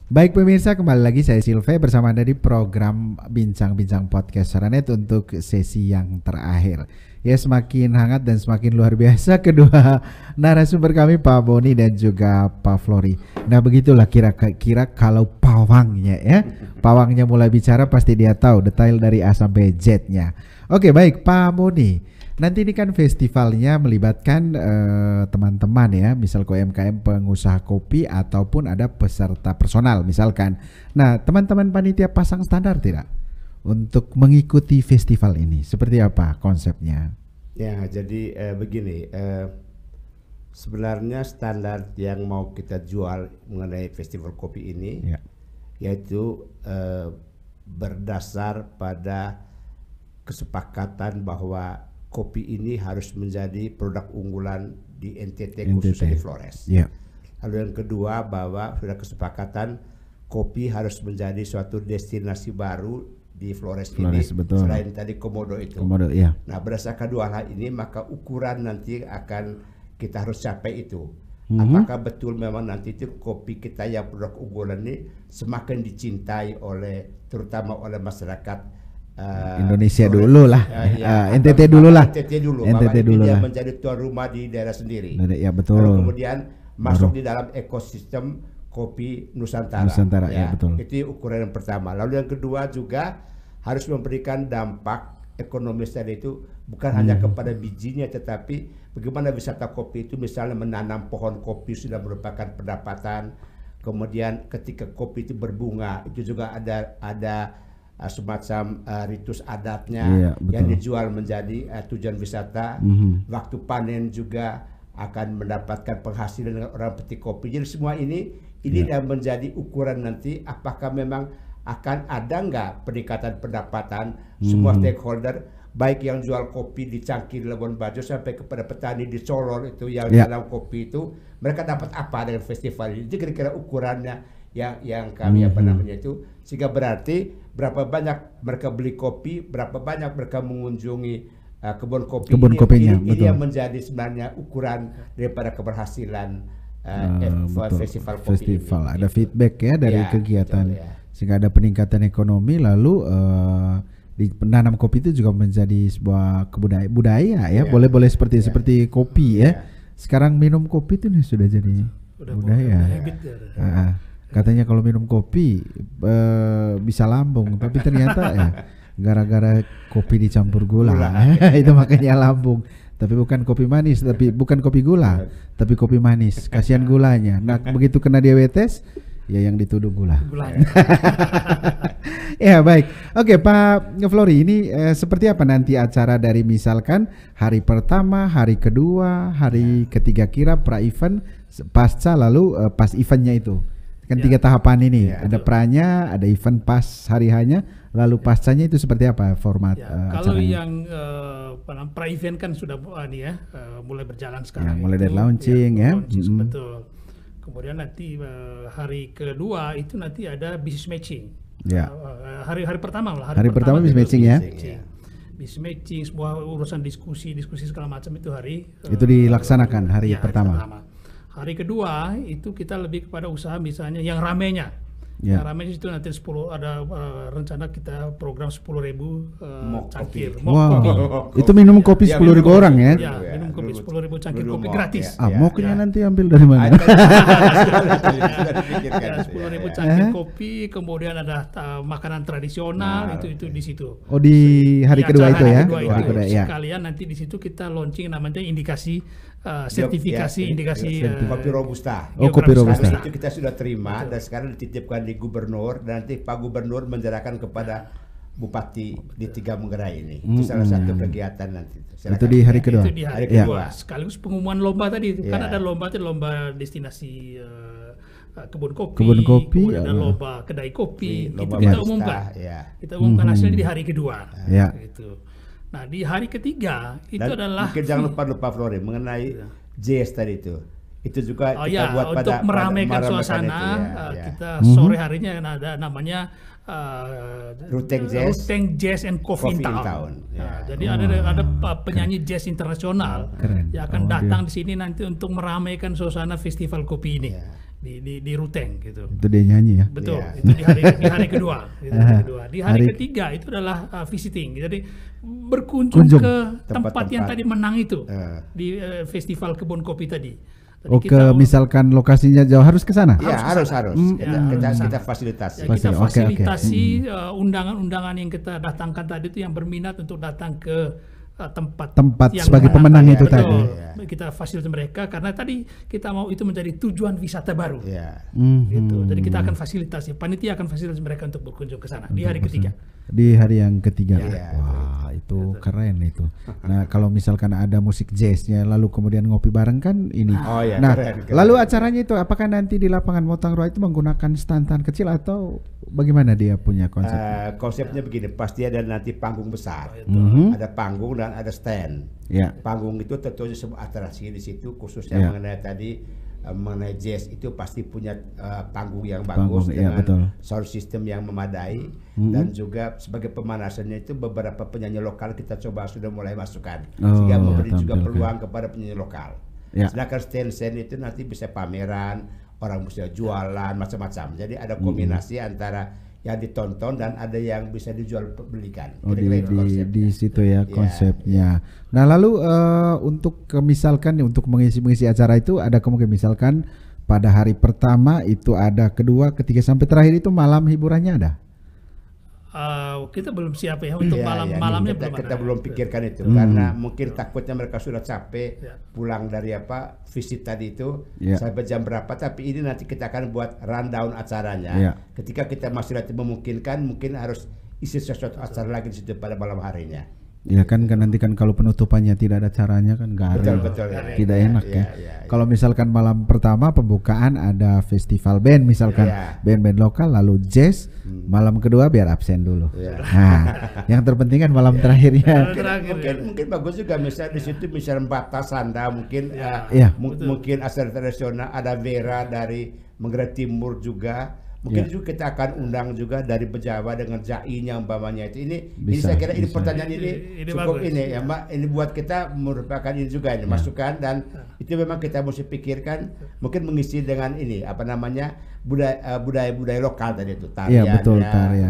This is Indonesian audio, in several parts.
Baik pemirsa, kembali lagi saya Silve bersama Anda di program Bincang-Bincang Podcast Saranet untuk sesi yang terakhir. Ya, semakin hangat dan semakin luar biasa kedua narasumber kami, Pak Boni dan juga Pak Flori. Nah, begitulah kira-kira kalau pawangnya ya. Pawangnya mulai bicara pasti dia tahu detail dari A sampai Z-nya. Oke, baik Pak Boni. Nanti ini kan festivalnya melibatkan teman-teman ya, misal UMKM pengusaha kopi ataupun ada peserta personal misalkan. Nah, teman-teman panitia pasang standar tidak untuk mengikuti festival ini? Seperti apa konsepnya? Ya, jadi begini, sebenarnya standar yang mau kita jual mengenai festival kopi ini, yaitu berdasar pada kesepakatan bahwa kopi ini harus menjadi produk unggulan di NTT khususnya di Flores. Lalu yang kedua, bahwa sudah kesepakatan kopi harus menjadi suatu destinasi baru di Flores ini, betul. Selain tadi Komodo itu. Nah, berdasarkan dua hal ini maka ukuran nanti akan kita harus capai itu. Apakah betul memang nanti itu kopi kita yang produk unggulan ini semakin dicintai oleh terutama oleh masyarakat Indonesia dulu lah, NTT dulu lah, NTT dulu lah. Dia menjadi tuan rumah di daerah sendiri. Ya betul. Lalu kemudian masuk di dalam ekosistem kopi Nusantara. Ya, betul. Itu ukuran yang pertama. Lalu yang kedua juga harus memberikan dampak ekonomis tadi itu bukan hanya kepada bijinya, tetapi bagaimana wisata kopi itu misalnya menanam pohon kopi sudah merupakan pendapatan. Kemudian ketika kopi itu berbunga itu juga ada semacam ritus adatnya yang dijual menjadi tujuan wisata. Waktu panen juga akan mendapatkan penghasilan dengan orang petik kopi. Jadi semua ini yang menjadi ukuran nanti apakah memang akan ada nggak peningkatan pendapatan semua stakeholder, baik yang jual kopi di Cangkir Labuan Bajo sampai kepada petani di Solor itu yang dalam kopi itu mereka dapat apa dengan festival ini. Jadi kira-kira ukurannya yang kami itu, sehingga berarti berapa banyak mereka beli kopi, berapa banyak mereka mengunjungi kebun kopinya. Ini yang menjadi sebenarnya ukuran daripada keberhasilan festival kopi ini. Ada feedback ya dari kegiatan, sehingga ada peningkatan ekonomi. Lalu di penanam kopi itu juga menjadi sebuah budaya ya. Boleh seperti kopi ya. Sekarang minum kopi itu sudah jadi budaya. Katanya kalau minum kopi bisa lambung, tapi ternyata ya gara-gara kopi dicampur gula. Itu makanya lambung. Tapi bukan kopi manis, bukan kopi gula, tapi kopi manis. Kasihan gulanya. Nah, begitu kena diabetes, ya yang dituduh gula. Ya baik. Oke Pak Flori, ini seperti apa nanti acara dari misalkan hari pertama, hari kedua, hari ketiga kira pra-event, pasca, lalu pas eventnya itu. Kan 3 tahapan ini, ada pranya, ada event pas hari hanya, lalu pascanya itu seperti apa format kalau acaranya? yang pra-event kan sudah mulai berjalan sekarang. Mulai dari launching ya. Betul. Kemudian nanti hari kedua itu nanti ada business matching. Hari pertama lah. Hari pertama business matching ya. Business matching, semua urusan diskusi segala macam itu itu dilaksanakan hari pertama. Hari kedua itu kita lebih kepada usaha misalnya yang ramenya. Yang ramenya itu nanti 10 ada rencana kita program 10.000 cangkir. Itu minum kopi 10.000 orang ya? Ya, minum kopi 10.000 cangkir kopi gratis. Moknya nanti ambil dari mana? 10.000 cangkir kopi, kemudian ada makanan tradisional itu di situ. Oh, di hari kedua itu ya? Hari kedua, sekalian nanti di situ kita launching namanya indikasi sertifikasi indikasi kopi robusta. Kopi robusta. Itu kita sudah terima dan sekarang dititipkan di gubernur, dan nanti Pak Gubernur menyerahkan kepada Bupati di Tiga Manggarai ini. Itu salah satu kegiatan nanti. Itu di hari kedua. Itu di hari kedua. Sekaligus pengumuman lomba tadi. Kan ada lomba destinasi kebun kopi, ada lomba kedai kopi. Itu kita umumkan. Kita umumkan hasilnya di hari kedua. Gitu. Nah, di hari ketiga itu adalah mungkin jangan lupa Flori mengenai JS tadi itu. itu juga kita buat untuk meramaikan suasana. Kita sore harinya ada namanya Ruteng Jazz and Coffee Town. Jadi ada penyanyi jazz internasional yang akan datang di sini nanti untuk meramaikan suasana festival kopi ini. Di Ruteng gitu. Itu dia nyanyi ya. Betul. Itu di hari kedua. Di hari ketiga itu adalah visiting. Jadi berkunjung ke tempat yang tadi menang itu di festival kebun kopi tadi. Misalkan lokasinya jauh harus ke sana? Iya, harus. Kita fasilitasi. Kita fasilitasi undangan-undangan yang kita datangkan tadi itu yang berminat untuk datang ke tempat sebagai pemenang itu tadi. Kita fasilitasi mereka karena tadi kita mau itu menjadi tujuan wisata baru. Gitu. Jadi kita akan fasilitasi, panitia akan fasilitasi mereka untuk berkunjung ke sana di hari ketiga. Di hari yang ketiga. Wah, itu keren itu. Nah, kalau misalkan ada musik jazznya lalu kemudian ngopi bareng kan ini. Keren. Lalu acaranya itu apakah nanti di lapangan Motang Roa itu menggunakan stand-stand kecil atau bagaimana dia punya konsep? Konsepnya begini, pasti ada nanti panggung besar. Ada panggung dan ada stand. Panggung itu tentunya sebuah atraksi di situ khususnya mengenai jazz itu pasti punya panggung yang bagus dengan sound system yang memadai dan juga sebagai pemanasannya itu beberapa penyanyi lokal kita coba sudah mulai masukkan sehingga memberi juga peluang kepada penyanyi lokal. Sedangkan stand itu nanti bisa pameran, orang bisa jualan macam-macam. Jadi ada kombinasi antara yang ditonton dan ada yang bisa dijual belikan. Di situ ya konsepnya. Nah lalu untuk misalkan untuk mengisi acara itu ada kemungkinan misalkan pada hari pertama itu ada, kedua, ketiga sampai terakhir itu malam hiburannya ada? Kita belum siap ya untuk malamnya kita belum pikirkan itu karena mungkin takutnya mereka sudah capek pulang dari visit tadi itu sampai jam berapa, tapi ini nanti kita akan buat rundown acaranya. Ketika kita masih memungkinkan mungkin harus isi sesuatu acara lagi di situ pada malam harinya. Ya kan nanti kan kalau penutupannya tidak ada caranya kan garing, tidak enak ya. Kalau misalkan malam pertama pembukaan ada festival band misalkan band-band lokal lalu jazz, malam kedua biar absen dulu. Nah, yang terpenting kan malam terakhirnya. Mungkin bagus juga misalnya di situ misalnya Batas Sanda mungkin mungkin asal tradisional, ada Vera dari Manggarai Timur juga. Mungkin juga kita akan undang juga dari Bejawa dengan Jainya umpamanya itu. Ini saya kira ini pertanyaan ini cukup bagus. Ini ya Mbak, ini buat kita merupakan ini juga ini masukan dan itu memang kita mesti pikirkan mungkin mengisi dengan ini budaya lokal tadi itu tarian,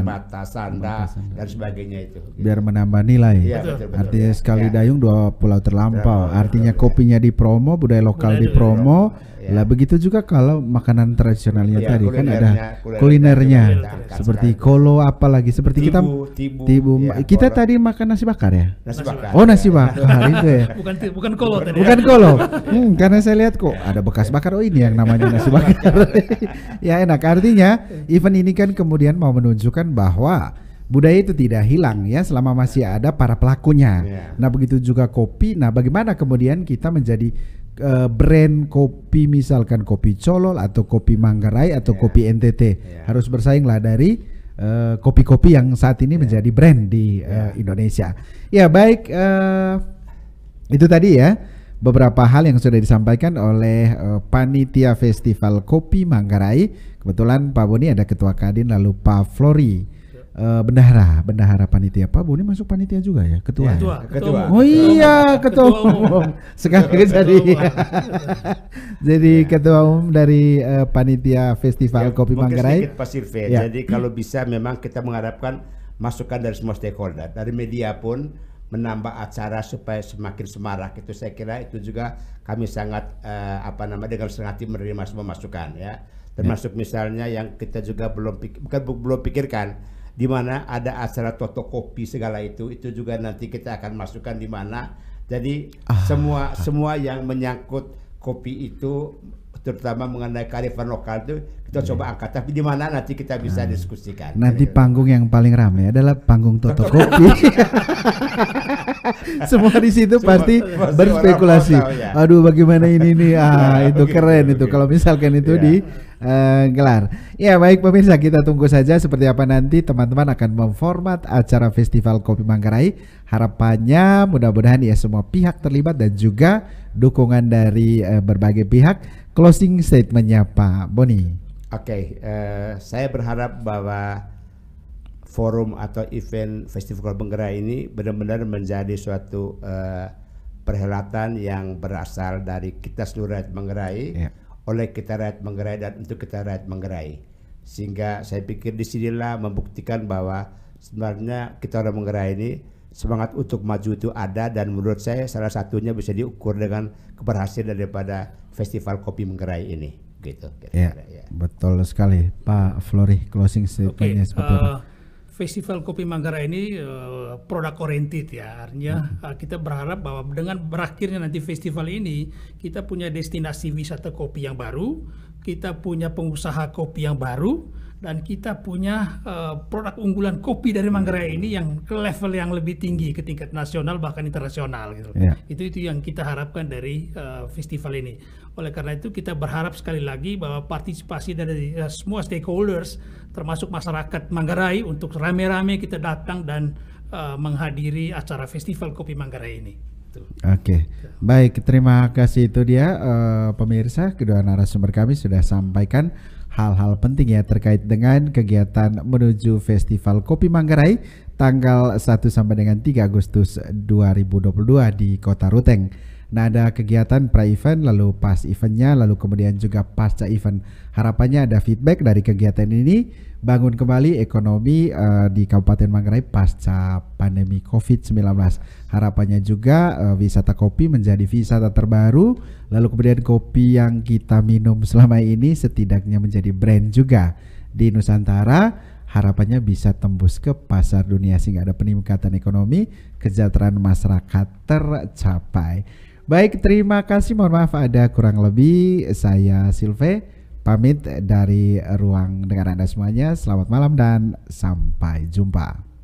Batas Sanda dan sebagainya itu. Biar menambah nilai. Artinya sekali dayung dua pulau terlampau. Artinya kopinya dipromo, budaya lokal dipromo. Lah begitu juga kalau makanan tradisionalnya tadi kan ada kulinernya seperti kolo apalagi seperti tibu. Kita tadi makan nasi bakar ya? Nasi bakar. Oh nasi bakar itu ya. Bukan kolo tadi. Bukan kolo. Karena saya lihat kok ada bekas bakar. Oh ini yang namanya nasi bakar. Ya enak. Artinya event ini kan kemudian mau menunjukkan bahwa budaya itu tidak hilang ya selama masih ada para pelakunya. Nah begitu juga kopi. Nah bagaimana kemudian kita menjadi brand kopi misalkan kopi Colol atau kopi Manggarai atau kopi NTT harus bersaing lah dari kopi-kopi yang saat ini menjadi brand di Indonesia. Ya baik, itu tadi ya beberapa hal yang sudah disampaikan oleh panitia Festival Kopi Manggarai. Kebetulan Pak Boni ada Ketua Kadin, lalu Pak Flori bendahara panitia. Pak Boni masuk panitia juga ya, ketua. Ketua. Oh iya, ketua umum. Sekarang jadi ketua umum dari panitia Festival Kopi Manggarai. Sedikit Pak Silve. Jadi kalau bisa memang kita mengharapkan masukan dari semua stakeholder, dari media pun menambah acara supaya semakin semarak. Itu saya kira itu juga kami sangat dengan senang hati menerima semua masukan ya. Termasuk misalnya yang kita juga belum pikirkan, di mana ada acara toto kopi segala itu juga nanti kita akan masukkan di mana. Jadi semua yang menyangkut kopi itu terutama mengenai kearifan lokal itu kita coba angkat, tapi di mana nanti kita bisa diskusikan. Nanti panggung yang paling ramai adalah panggung toto kopi. Semua di situ pasti berspekulasi. Aduh bagaimana ini nih? Itu keren itu kalau misalkan itu di gelar. Ya baik pemirsa, kita tunggu saja seperti apa nanti teman-teman akan memformat acara Festival Kopi Manggarai. Harapannya mudah-mudahan ya semua pihak terlibat dan juga dukungan dari berbagai pihak closing statementnya Pak Boni. Oke, saya berharap bahwa forum atau event Festival Manggarai ini benar-benar menjadi suatu perhelatan yang berasal dari kita seluruh rakyat Manggarai, oleh kita rakyat Manggarai dan untuk kita rakyat Manggarai. Sehingga saya pikir disinilah membuktikan bahwa sebenarnya kita orang Manggarai ini semangat untuk maju itu ada, dan menurut saya salah satunya bisa diukur dengan keberhasilan daripada Festival Kopi Manggarai ini. Gitu. Ya, betul sekali, Pak Flory. Closing statementnya seperti apa? Festival Kopi Manggarai ini produk oriented ya, artinya kita berharap bahwa dengan berakhirnya nanti festival ini kita punya destinasi wisata kopi yang baru, kita punya pengusaha kopi yang baru, dan kita punya produk unggulan kopi dari Manggarai ini yang ke level yang lebih tinggi ke tingkat nasional bahkan internasional gitu. Itu yang kita harapkan dari festival ini. Oleh karena itu kita berharap sekali lagi bahwa partisipasi dari semua stakeholders termasuk masyarakat Manggarai untuk rame-rame kita datang dan menghadiri acara Festival Kopi Manggarai ini. Oke, baik, terima kasih. Itu dia pemirsa, kedua narasumber kami sudah sampaikan hal-hal penting ya terkait dengan kegiatan menuju Festival Kopi Manggarai tanggal 1 sampai dengan 3 Agustus 2022 di Kota Ruteng. Nah, ada kegiatan pra-event, lalu pas eventnya, lalu kemudian juga pasca event. Harapannya ada feedback dari kegiatan ini, bangun kembali ekonomi di Kabupaten Manggarai pasca pandemi COVID-19. Harapannya juga wisata kopi menjadi wisata terbaru, lalu kemudian kopi yang kita minum selama ini setidaknya menjadi brand juga di Nusantara. Harapannya bisa tembus ke pasar dunia sehingga ada peningkatan ekonomi, kesejahteraan masyarakat tercapai. Baik, terima kasih. Mohon maaf ada kurang lebih. Saya Silve pamit dari ruang dengan Anda semuanya. Selamat malam dan sampai jumpa.